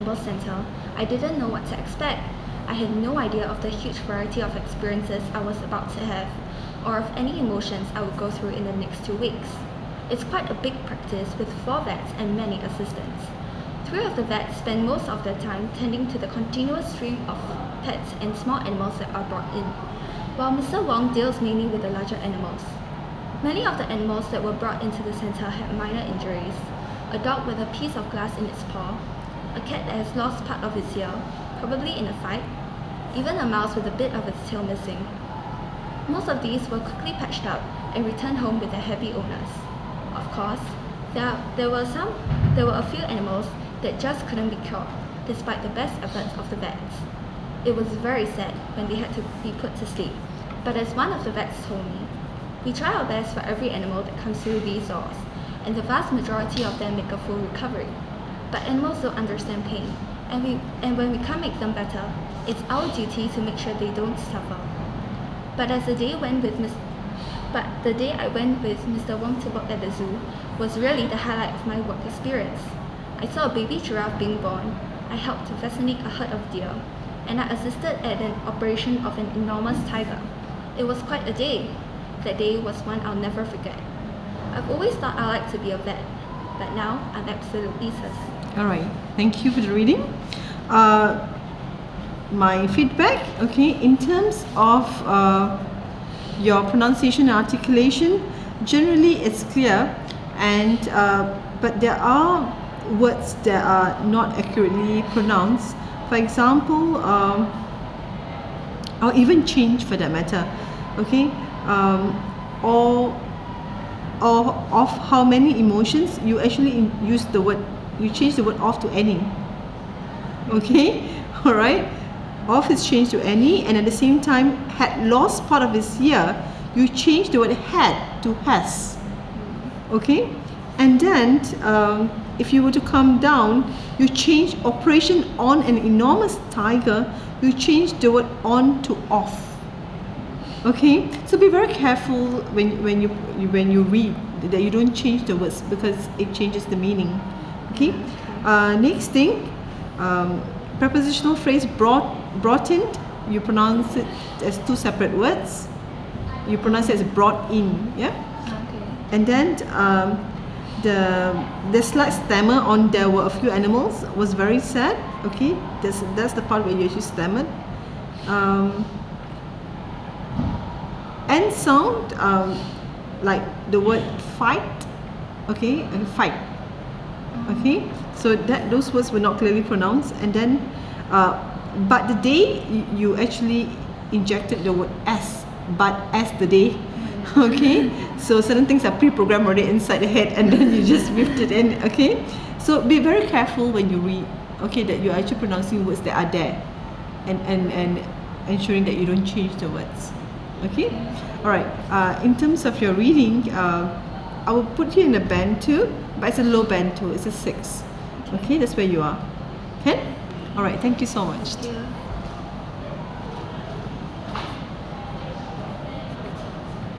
Center, I didn't know what to expect. I had no idea of the huge variety of experiences I was about to have, or of any emotions I would go through in the next 2 weeks. It's quite a big practice with 4 vets and many assistants. 3 of the vets spend most of their time tending to the continuous stream of pets and small animals that are brought in, while Mr. Wong deals mainly with the larger animals. Many of the animals that were brought into the center had minor injuries: a dog with a piece of glass in its paw, a cat that has lost part of its ear, probably in a fight, even a mouse with a bit of its tail missing. Most of these were quickly patched up and returned home with their happy owners. Of course, there were a few animals that just couldn't be cured, despite the best efforts of the vets. It was very sad when they had to be put to sleep, but as one of the vets told me, we try our best for every animal that comes through these doors, and the vast majority of them make a full recovery. But animals don't understand pain, and when we can't make them better, it's our duty to make sure they don't suffer. But the day I went with Mr. Wong to work at the zoo was really the highlight of my work experience. I saw a baby giraffe being born, I helped to vaccinate a herd of deer, and I assisted at an operation of an enormous tiger. It was quite a day. That day was one I'll never forget. I've always thought I like to be a vet, but now I'm absolutely certain. Alright, thank you for the reading. My feedback, okay, in terms of your pronunciation and articulation, generally it's clear, and but there are words that are not accurately pronounced. For example, or even change for that matter, okay, or of how many emotions, you actually use the word, you change the word of to any. Okay, all right. Of is changed to any, and at the same time, had lost part of his ear, you change the word had to has. Okay, and then if you were to come down, you change operation on an enormous tiger, you change the word on to off. Okay, so be very careful when you read that you don't change the words, because it changes the meaning. Okay, next thing, prepositional phrase brought in, you pronounce it as 2 separate words. You pronounce it as brought in, yeah. Okay. And then the slight stammer on there were a few animals was very sad. Okay, that's the part where you actually stammered. End sound, like the word fight, okay, and fight. Okay, so those words were not clearly pronounced. And then but the day, you actually injected the word as, but as the day. Okay, so certain things are pre-programmed already inside the head, and then you just whipped it in. Okay, so be very careful when you read, okay, that you're actually pronouncing words that are there, and ensuring that you don't change the words. Okay, all right. In terms of your reading, I will put you in a band 2, but it's a low band 2. It's a 6. Okay, that's where you are. Okay. All right. Thank you so much. Thank you.